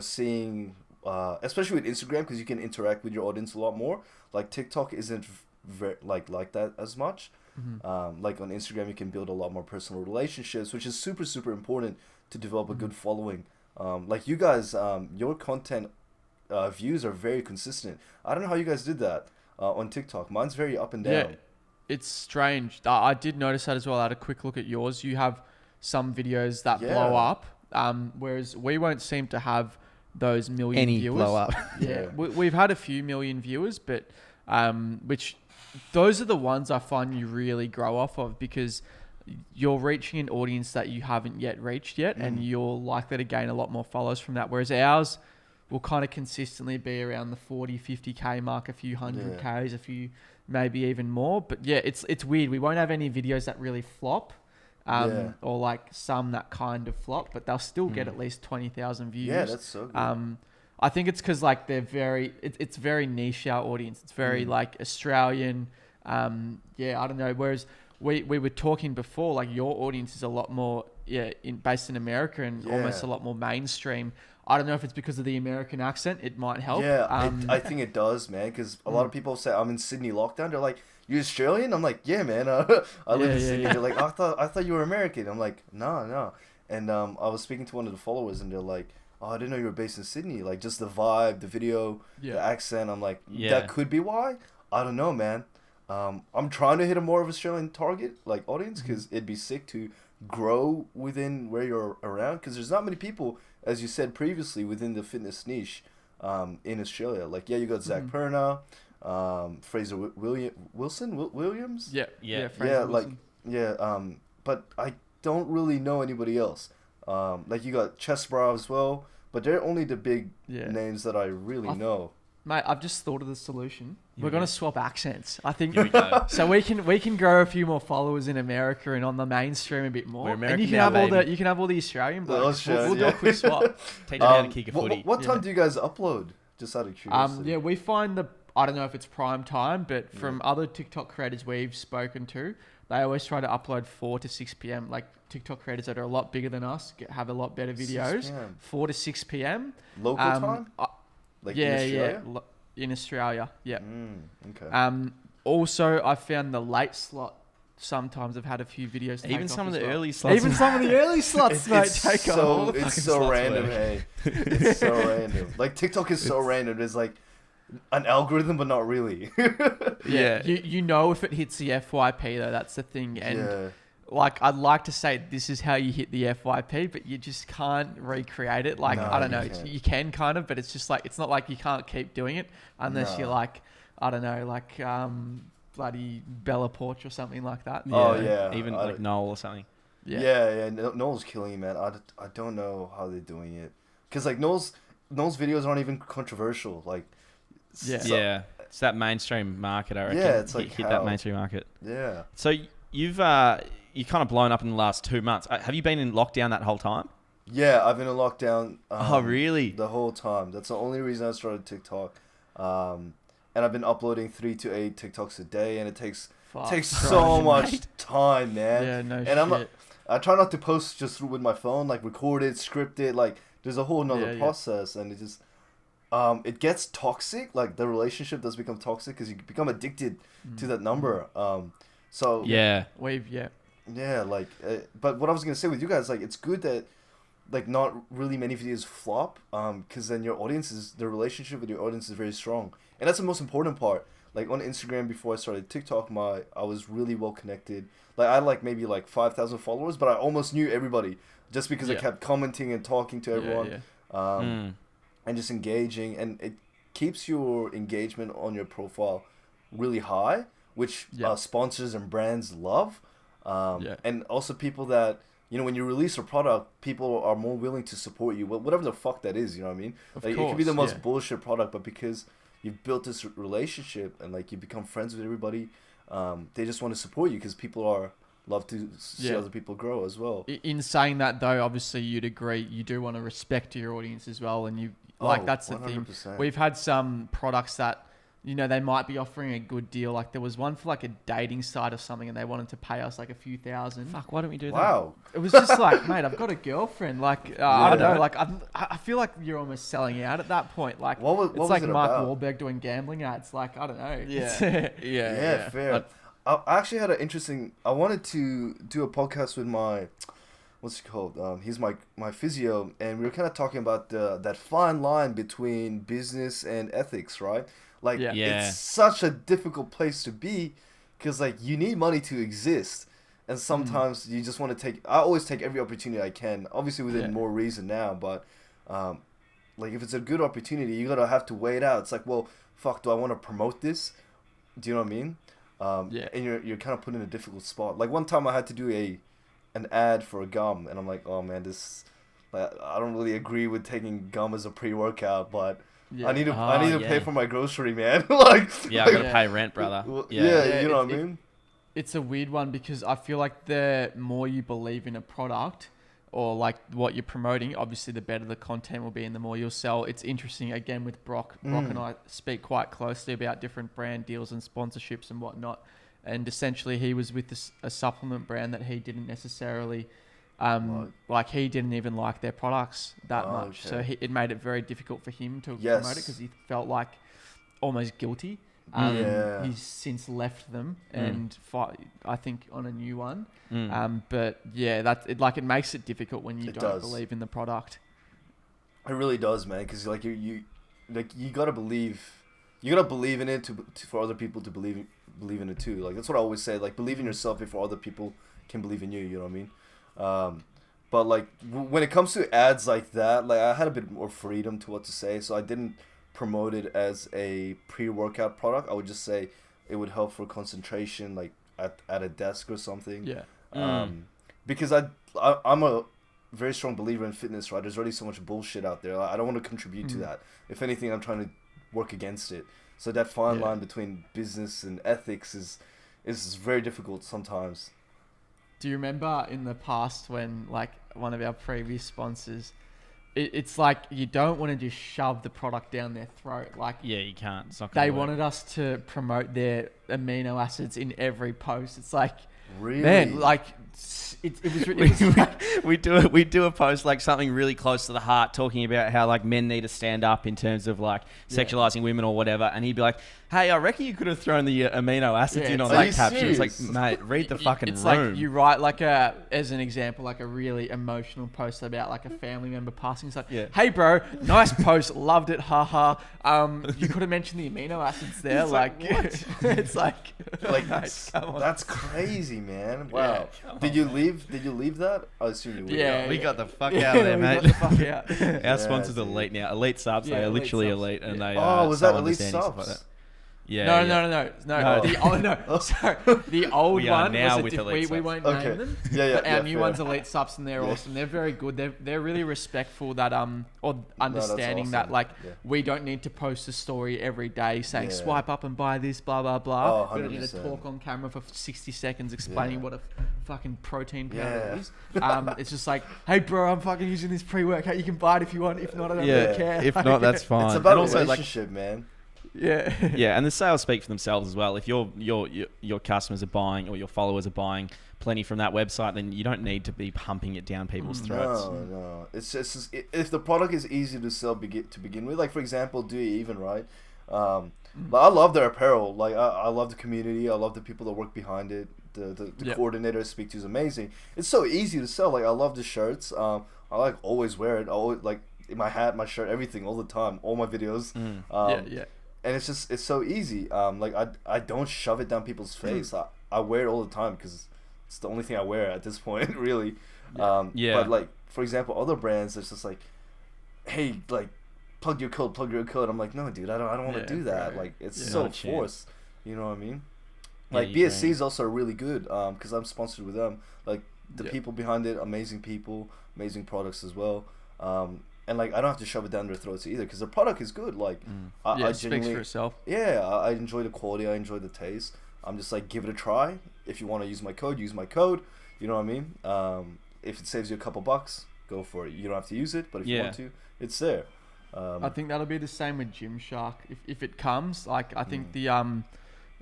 seeing, especially with Instagram, because you can interact with your audience a lot more. Like TikTok isn't like that as much. Like on Instagram, you can build a lot more personal relationships, which is super, super important to develop a good following. Like you guys, your content views are very consistent. I don't know how you guys did that on TikTok. Mine's very up and down. Yeah, it's strange. I did notice that as well. I had a quick look at yours. You have some videos that blow up, whereas we won't seem to have those million viewers. Blow up. Yeah, we've had a few million viewers, but which those are the ones I find you really grow off of, because you're reaching an audience that you haven't yet reached yet, and you're likely to gain a lot more followers from that. Whereas ours will kind of consistently be around the 40, 50K mark, a few 100Ks, a few, maybe even more. But yeah, it's weird. We won't have any videos that really flop, or like some that kind of flop, but they'll still get at least 20,000 views. Yeah, that's so good. I think it's because like they're it's very niche, our audience. It's very like Australian. I don't know. Whereas we were talking before, like your audience is a lot more based in America and almost a lot more mainstream. I don't know if it's because of the American accent. It might help. Yeah, I think it does, man. Because a lot of people say I'm in Sydney lockdown. They're like, "You Australian?" I'm like, "Yeah, man. I live in Sydney." They're like, I thought you were American." I'm like, No. And I was speaking to one of the followers, and they're like, "Oh, I didn't know you were based in Sydney." Like just the vibe, the video, the accent. I'm like, that could be why. I don't know, man. I'm trying to hit a more of Australian target like audience, because it'd be sick to grow within where you're around, because there's not many people, as you said previously, within the fitness niche in Australia. Like you got Zach Perna, Fraser Williams. But I don't really know anybody else. Like you got Chesbrough as well, but they're only the big names that I really know. Mate, I've just thought of the solution. We're gonna swap accents. I think Here we go. so. We can grow a few more followers in America and on the mainstream a bit more. We're American and you can have all the Australian blokes. We'll do a quick swap. Teach them how to kick a footy. What time do you guys upload? Just out of curiosity. We find I don't know if it's prime time, but from other TikTok creators we've spoken to, they always try to upload 4 to 6 p.m. Like TikTok creators that are a lot bigger than us have a lot better videos. 4 to 6 p.m. Local time. Like in Australia? In Australia, yeah. Okay. Also, I found the late slot. Sometimes I've had a few videos. Even some of the early slots. Even some of the early slots, mate. Take off. It's so random, hey. It's so random. Like TikTok is so random. There's like an algorithm, but not really. You know if it hits the FYP though. That's the thing, and. Like, I'd like to say this is how you hit the FYP, but you just can't recreate it. Like, I don't know. You can kind of, but it's just like, it's not like you can't keep doing it unless you're like, I don't know, like bloody Bella Porch or something like that. Even like Noel or something. Yeah. Noel's killing it, man. I don't know how they're doing it. Because, like, Noel's videos aren't even controversial. Like, it's that mainstream market, I reckon. Yeah, it's like hit that mainstream market. Yeah. So you've you kind of blown up in the last 2 months. Have you been in lockdown that whole time? Yeah, I've been in lockdown. Oh, really? The whole time. That's the only reason I started TikTok. And I've been uploading 3 to 8 TikToks a day, and it takes so much time, man. Yeah, no shit. I try not to post just with my phone, like record it, script it. Like there's a whole nother process, and it just it gets toxic. Like the relationship does become toxic because you become addicted to that number. But what I was gonna say with you guys, like, it's good that like not really many videos flop, because then your the relationship with your audience is very strong, and that's the most important part. Like on Instagram before I started TikTok, I was really well connected. Like I had like maybe like 5,000 followers, but I almost knew everybody just because I kept commenting and talking to everyone, and just engaging, and it keeps your engagement on your profile really high, which sponsors and brands love. And also people that, you know, when you release a product, people are more willing to support you, whatever the fuck that is, you know what I mean? Like, it could be the most bullshit product, but because you've built this relationship and like you become friends with everybody, they just want to support you because people love to see other people grow as well. In saying that though, obviously you'd agree, you do want to respect your audience as well, and that's the 100%. Thing. We've had some products that, you know, they might be offering a good deal. Like there was one for like a dating site or something, and they wanted to pay us like a few thousand. Fuck, why don't we do that? Wow. It was just like, mate, I've got a girlfriend. Like, I don't know. Like, I feel like you're almost selling out at that point. Like, it's like Mark Wahlberg doing gambling ads. Like, I don't know. Yeah, fair. I actually had an interesting. I wanted to do a podcast with my what's it called? He's my physio, and we were kind of talking about that fine line between business and ethics, right? Like, it's such a difficult place to be, because like you need money to exist, and sometimes you just want to take. I always take every opportunity I can, obviously within more reason now, but like if it's a good opportunity, you gotta have to weigh it out. It's like, well, fuck, do I want to promote this? Do you know what I mean? And you're kind of put in a difficult spot. Like one time I had to do an ad for a gum, and I'm like, oh man, this, like, I don't really agree with taking gum as a pre-workout, but I need to pay for my grocery, man. I gotta pay rent, brother. You know what I mean? It's a weird one, because I feel like the more you believe in a product or like what you're promoting, obviously the better the content will be and the more you'll sell. It's interesting, again, with Brock. Brock and I speak quite closely about different brand deals and sponsorships and whatnot. And essentially he was with a supplement brand that he didn't necessarily, like he didn't even like their products that much. Okay. So it made it very difficult for him to promote it, because he felt like almost guilty. He's since left them and I think on a new one. But yeah, it makes it difficult when you don't believe in the product. It really does, man. Because like you gotta believe in it for other people to believe in it too. Like that's what I always say. Like believe in yourself before other people can believe in you. You know what I mean? But like when it comes to ads like that, like I had a bit more freedom to what to say, so I didn't promote it as a pre-workout product. I would just say it would help for concentration, like at a desk or something. Because I'm a very strong believer in fitness, right? There's already so much bullshit out there. I don't want to contribute to that. If anything, I'm trying to work against it. So that fine line between business and ethics is very difficult sometimes. Do you remember in the past when like one of our previous sponsors, it's like you don't want to just shove the product down their throat. Like you can't. It's not they wanted us to promote their amino acids in every post. It's like, really, man, like we do a post like something really close to the heart, talking about how like men need to stand up in terms of like sexualizing women or whatever, and he'd be like, hey, I reckon you could have thrown the amino acids in on that caption. It's like, mate, read the fucking room. It's like you write like as an example, like a really emotional post about like a family member passing. It's like, hey bro, nice post, loved it, haha. You could have mentioned the amino acids there. Like it's like that's crazy, man. Wow. Did you leave that? I assume you would. Yeah, we got the fuck out of there, mate. We got the fuck out. Our sponsor's Elite now. Elite Subs, they are literally elite, and they was that Elite Subs? Like that. No. Sorry, the old one now was with Elite we won't name them. But our new one's Elite Subs, and they're awesome. They're very good. They're really respectful that or understanding that like we don't need to post a story every day saying swipe up and buy this, blah blah blah. We don't need to talk on camera for 60 seconds explaining what a fucking protein powder is. It's just like, hey bro, I'm fucking using this pre-workout. You can buy it if you want. If not, I don't really care. If not, that's fine. It's about relationship, man. And the sales speak for themselves as well. If your customers are buying or your followers are buying plenty from that website, then you don't need to be pumping it down people's throats. No. It's just if the product is easy to sell to begin with, like for example, Do You Even, right? But I love their apparel. Like I love the community. I love the people that work behind it. The coordinator I speak to is amazing. It's so easy to sell. Like I love the shirts. I like always wear it. I always like my hat, my shirt, everything all the time. All my videos. And it's so easy. Like I don't shove it down people's face. I wear it all the time because it's the only thing I wear at this point, really. But like for example, other brands, it's just like, hey, like plug your code. I'm like, no, dude, I don't want to do that. Right. Like it's so forced. You know what I mean? Like BSC is also really good because I'm sponsored with them. Like the people behind it, amazing people, amazing products as well. And like I don't have to shove it down their throats either because the product is good. Like I speaks for itself. Yeah, I enjoy the quality. I enjoy the taste. I'm just like, give it a try. If you want to use my code, use my code. You know what I mean? If it saves you a couple bucks, go for it. You don't have to use it, but if you want to, it's there. I think that'll be the same with Gymshark if it comes. Like I think the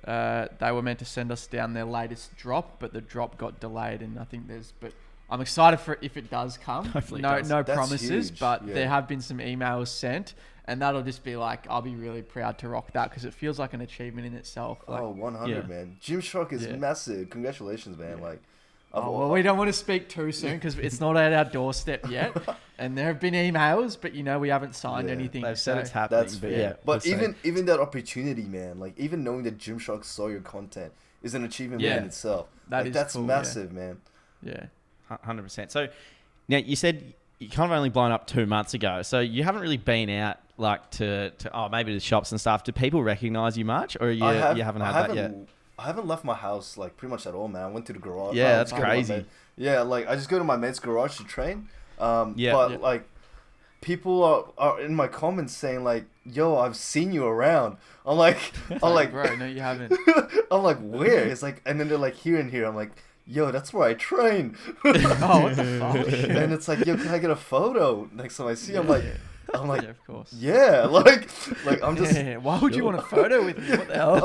they were meant to send us down their latest drop, but the drop got delayed, and I think I'm excited for if it does come. Hopefully no promises, but there have been some emails sent, and that'll just be like, I'll be really proud to rock that because it feels like an achievement in itself. Like, 100, man. Gymshark is massive. Congratulations, man. Like, Well, we don't want to speak too soon because it's not at our doorstep yet. And there have been emails, but we haven't signed anything. They've said it's happening. That's fair. But even that opportunity, man, like even knowing that Gymshark saw your content is an achievement in itself. That's cool, massive, man. Yeah. 100%. So now you said you kind of only blown up 2 months ago, so you haven't really been out like to maybe the shops and stuff. Do people recognize you much, or you haven't had that yet? I haven't left my house like pretty much at all, man. I went to the garage. Yeah, that's crazy. Yeah, like I just go to my mate's garage to train. Like people are in my comments saying like, "Yo, I've seen you around." I'm like, bro, no, you haven't. I'm like, where? It's like, and then they're like, here and here. I'm like, yo, that's where I train. Oh, what the fuck? And it's like, yo, can I get a photo? Next time I see, I'm like, yeah, of course. Yeah, like I'm just. Yeah, why would you want a photo with me? What the hell?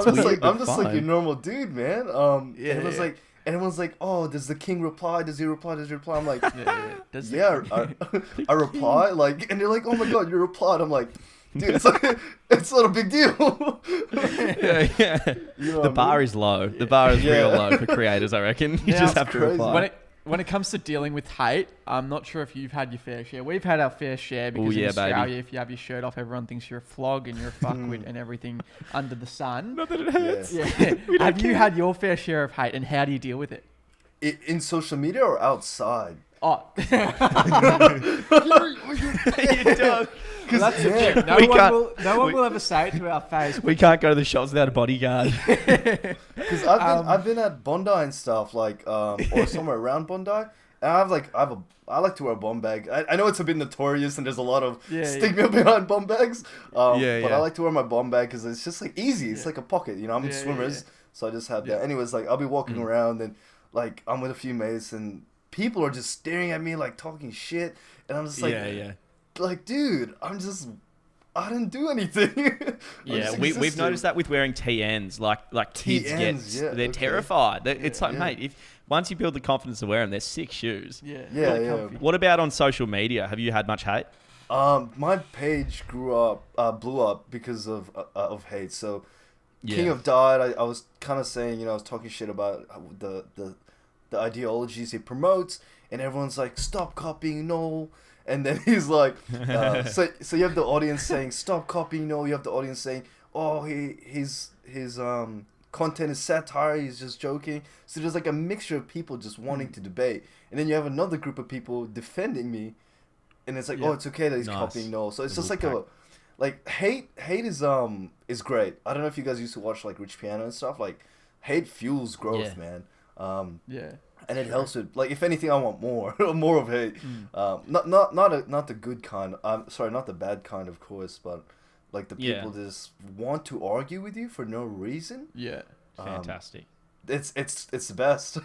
I'm just like your normal dude, man. And it was like. Everyone's like, oh, does the king reply? Does he reply? Does he reply? I'm like, I reply. Like, and they're like, oh my God, you replied. I'm like, dude, it's not a big deal. You know the bar is low. The bar is real low for creators, I reckon. You just have to reply. When it comes to dealing with hate, I'm not sure if you've had your fair share. We've had our fair share because in Australia, baby. If you have your shirt off, everyone thinks you're a flog and you're a fuckwit and everything under the sun. Not that it hurts. Yeah. Have you had your fair share of hate, and how do you deal with it? In social media or outside? Oh. You don't. That's it. No one will ever say it to our face. We can't go to the shops without a bodyguard. Because I've been at Bondi and stuff like or somewhere around Bondi, and I like to wear a bum bag. I know it's a bit notorious and there's a lot of stigma behind bum bags. But I like to wear my bum bag because it's just like easy. It's like a pocket, I'm in swimmers, so I just have that. Anyways, like I'll be walking around and like I'm with a few mates and people are just staring at me like talking shit, and I'm just like, like, dude, I didn't do anything. We've noticed that with wearing TNs, like kids they're terrified. It's like, mate, if once you build the confidence to wear them, they're sick shoes. Yeah. What about on social media? Have you had much hate? My page blew up because of hate. So King of died. I was kind of saying, I was talking shit about the ideologies he promotes, and everyone's like, stop copying Noel. And then he's like, so you have the audience saying, stop copying Noel. You have the audience saying, oh, his content is satire. He's just joking. So there's like a mixture of people just wanting to debate. And then you have another group of people defending me. And it's like, oh, it's okay that he's copying Noel. So it's just like hate is great. I don't know if you guys used to watch like Rich Piano and stuff. Like hate fuels growth, man. And it helps with, like, if anything, I want more of hate. Not the good kind. Sorry, not the bad kind, of course, but like the people just want to argue with you for no reason. Yeah, fantastic. It's the best,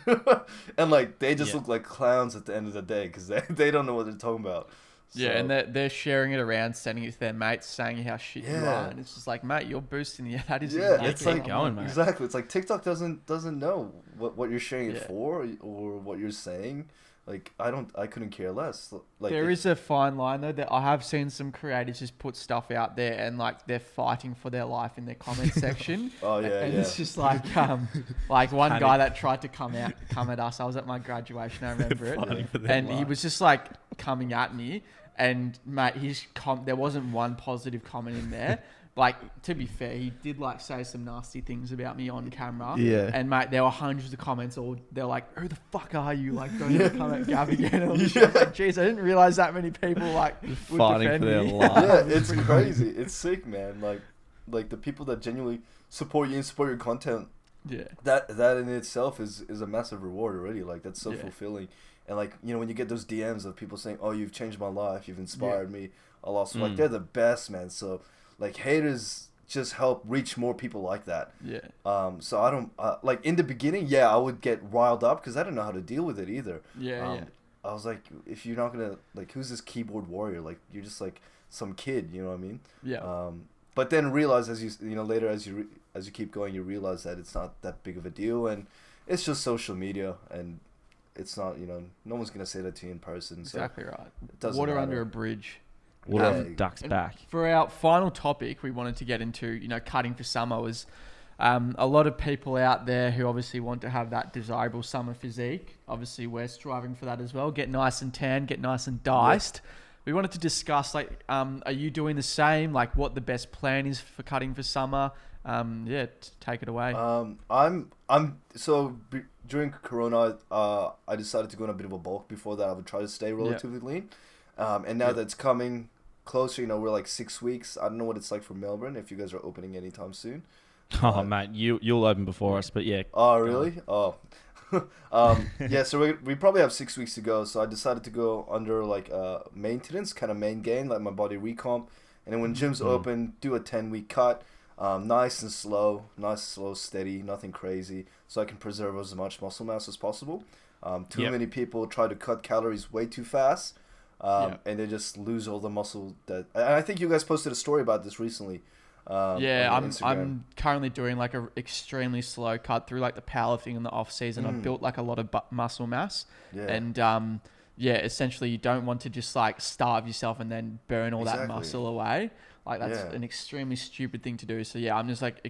and like they just look like clowns at the end of the day because they don't know what they're talking about. Yeah, and they're sharing it around, sending it to their mates, saying how shit you are, and it's just like, mate, you're boosting the that is it's like going, mate. Exactly. It's like TikTok doesn't know what you're sharing it for or what you're saying. Like I couldn't care less. Like there is a fine line though that I have seen some creators just put stuff out there and like they're fighting for their life in their comment section. And it's just like one guy that tried to come at us. I was at my graduation, I remember it, and he was just like coming at me. And mate, there wasn't one positive comment in there. Like, to be fair, he did like say some nasty things about me on camera. Yeah. And mate, there were hundreds of comments. They're like, "Who the fuck are you? Like, don't ever come at Gav again." I was like, "Jeez, I didn't realize that many people like would fighting defend for their me." life. Yeah, it's crazy. It's sick, man. Like the people that genuinely support you and support your content. Yeah. That in itself is a massive reward already. Like that's so fulfilling. And like, when you get those DMs of people saying, "Oh, you've changed my life. You've inspired me a lot." Like they're the best, man. So like haters just help reach more people like that. Yeah. So I don't like in the beginning. I would get riled up because I didn't know how to deal with it either. Yeah. I was like, if you're not gonna like, who's this keyboard warrior? Like you're just like some kid. You know what I mean? Yeah. But then realize as you later as you keep going, you realize that it's not that big of a deal, and it's just social media, and it's not no one's gonna say that to you in person. Exactly right. It doesn't Water matter. under a bridge. Ducks back. For our final topic, we wanted to get into cutting for summer was A lot of people out there who obviously want to have that desirable summer physique. Obviously, we're striving for that as well. Get nice and tan, get nice and diced. Yeah. We wanted to discuss, like, are you doing the same? Like, what the best plan is for cutting for summer? Take it away. During Corona, I decided to go on a bit of a bulk. Before that, I would try to stay relatively lean. And now that it's coming closer, you know, we're like 6 weeks. I don't know what it's like for Melbourne, if you guys are opening anytime soon. Oh, mate, you'll open before us, but yeah. Oh, really? Oh. Yeah, so we probably have 6 weeks to go. So I decided to go under like maintenance, kind of main gain, like my body recomp. And then when gyms open, do a 10-week cut. Nice and slow, steady, nothing crazy. So I can preserve as much muscle mass as possible. Too many people try to cut calories way too fast. And they just lose all the muscle that... And I think you guys posted a story about this recently. I'm currently doing like a extremely slow cut through like the powerlifting in the off season. I've built like a lot of muscle mass, and essentially you don't want to just like starve yourself and then burn all that muscle away. Like that's an extremely stupid thing to do. So I'm just like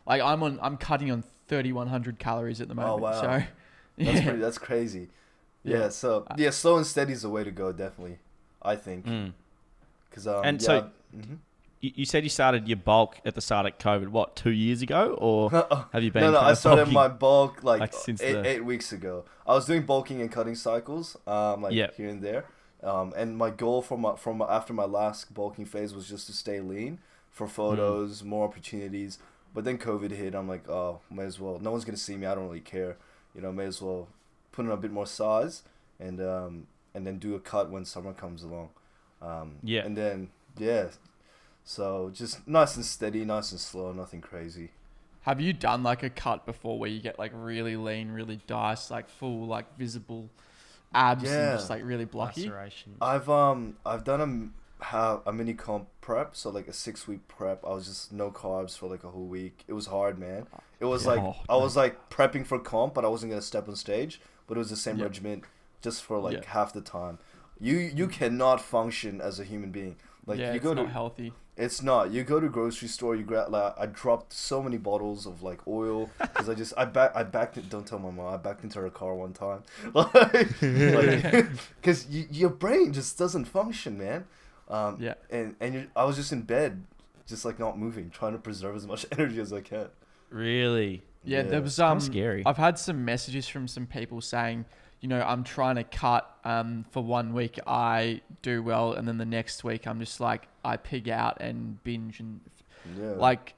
I'm cutting on 3,100 calories at the moment. Oh wow, so that's crazy. So slow and steady is the way to go, definitely. I think. Because You said you started your bulk at the start of COVID, what, 2 years ago? Or have you been I started bulking? my bulk like since 8 weeks ago. I was doing bulking and cutting cycles here and there. And my goal from after my last bulking phase was just to stay lean for photos, more opportunities. But then COVID hit. I'm like, oh, may as well. No one's going to see me. I don't really care. You know, may as well put in a bit more size and then do a cut when summer comes along. And then, so just nice and steady, nice and slow, nothing crazy. Have you done like a cut before where you get like really lean, really diced, like full, like visible abs and just like really blocky? Laceration. I've done a mini comp prep, so like a 6-week prep. I was just no carbs for like a whole week. It was hard, man. It was I was like prepping for comp, but I wasn't gonna step on stage. But it was the same regimen, just for like half the time. You cannot function as a human being. Like you go not healthy. It's not. You go to grocery store, you grab like I dropped so many bottles of like oil because I backed it. Don't tell my mom. I backed into her car one time, because your brain just doesn't function, man. I was just in bed, just like not moving, trying to preserve as much energy as I can. Really? Yeah, there was scary. I've had some messages from some people saying, you know, I'm trying to cut for 1 week, I do well, and then the next week I'm just like, I pig out and binge. And like,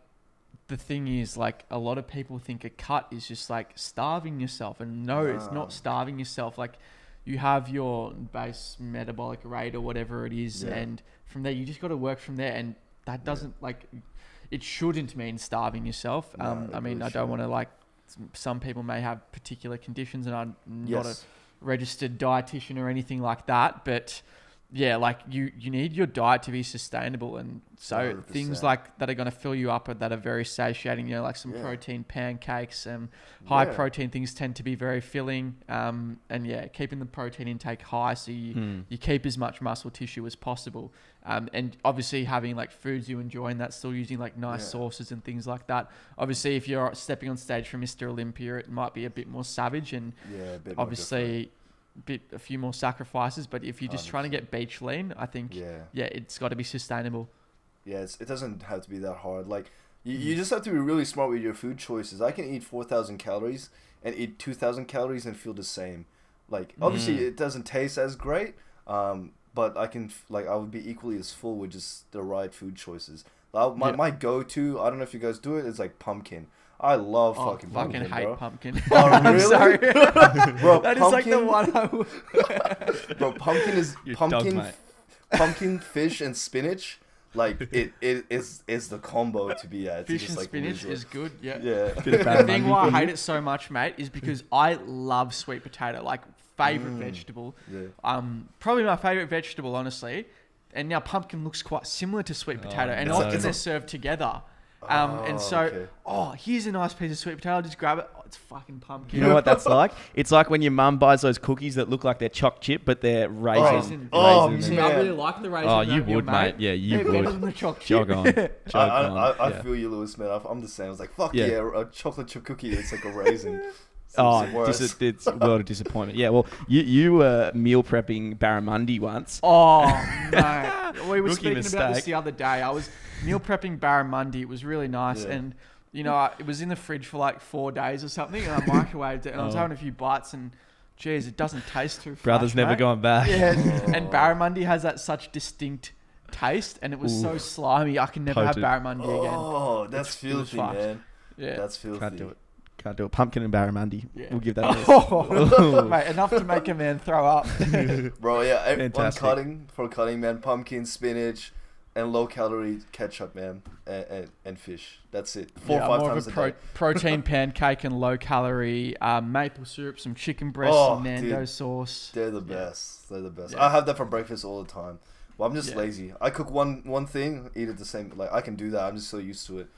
the thing is, like, a lot of people think a cut is just like starving yourself. And no, it's not starving yourself. Like, you have your base metabolic rate or whatever it is. And from there, you just got to work from there. And that doesn't like, it shouldn't mean starving yourself. I mean, I don't want to like, some people may have particular conditions, and I'm not a registered dietitian or anything like that, but like you need your diet to be sustainable, and so 100%. Things like that are going to fill you up, that are very satiating, you know, like some protein pancakes and high protein things tend to be very filling, and keeping the protein intake high so you keep as much muscle tissue as possible, and obviously having like foods you enjoy, and that's still using like nice sauces and things like that. Obviously if you're stepping on stage for Mr. Olympia, it might be a bit more savage, and obviously a few more sacrifices, but if you're just 100%. Trying to get beach lean, I think it's got to be sustainable. It doesn't have to be that hard. Like you just have to be really smart with your food choices. I can eat 4,000 calories and eat 2,000 calories and feel the same. Like obviously it doesn't taste as great, but I can I would be equally as full with just the right food choices. My go-to, I don't know if you guys do it, is like pumpkin. I love fucking pumpkin, I hate pumpkin. Oh, really? I'm sorry. Bro, that is like the one I would... Bro, pumpkin is pumpkin, fish, and spinach. Like, it is the combo to be at. Fish just, and like, spinach is good, Yeah. The thing why I hate it so much, mate, is because I love sweet potato, like, favourite vegetable. Yeah. Probably my favourite vegetable, honestly. And now pumpkin looks quite similar to sweet potato. And often they're served together. And so, okay. here's a nice piece of sweet potato. Just grab it. Oh, it's fucking pumpkin. You know what that's like? It's like when your mum buys those cookies that look like they're choc chip, but they're raisin. Oh, raisins See, and- I man. really like the raisin. Oh, around you here, would, mate. Yeah, you They're better would. than the choc chip. Jog on. Jog on. I Yeah. feel you, Lewis, man. I'm the same. I was like, fuck Yeah. yeah, a chocolate chip cookie. It's like a raisin. Oh, Worse. it's a world of disappointment. Yeah, well, you were meal prepping barramundi once. Oh, mate. We were Rookie speaking about mistake. this the other day. I was meal prepping barramundi. It was really nice. Yeah. And, it was in the fridge for like 4 days or something. And I microwaved it. And I was having a few bites. And, geez, it doesn't taste too fresh, Brother's never mate. gone back. Yeah. And barramundi has that such distinct taste. And it was so slimy. I can never Coated. have barramundi again. Oh, that's It was filthy, fucked. man. Yeah. That's filthy. Can't do it. Can't do it. Pumpkin and barramundi. Yeah. We'll give that a miss. Oh, mate, enough to make a man throw up. Bro, yeah, Fantastic. for cutting, man, pumpkin, spinach, and low-calorie ketchup, man, and fish. That's it. 4 Yeah, or 5 more times of a a day. protein pancake and low calorie, maple syrup, some chicken breast, Oh, some Nando dude. sauce. They're the best. They're the best. Yeah. I have that for breakfast all the time. Well, I'm just Yeah. lazy. I cook one thing, eat it the same. Like, I can do that. I'm just so used to it.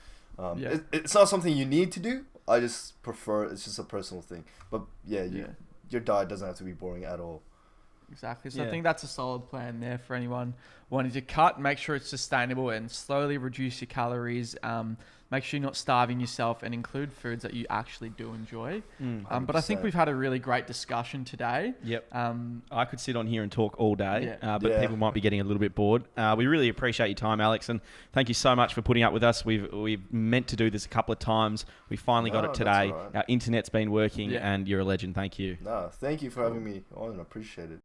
Yeah. It's not something you need to do. I just prefer. It's just a personal thing. But yeah, your diet doesn't have to be boring at all. Exactly. So Yeah. I think that's a solid plan there for anyone wanting to cut. Make sure it's sustainable and slowly reduce your calories. Make sure you're not starving yourself and include foods that you actually do enjoy. But I think 100%. we've had a really great discussion today. Yep. Um, I could sit on here and talk all day, Yeah. but Yeah. people might be getting a little bit bored. We really appreciate your time, Alex, and thank you so much for putting up with us. We've meant to do this a couple of times. We finally got No, it that's today. all right. Our internet's been working, Yeah. and you're a legend. Thank you. Nah, thank you for having me on. I appreciate it.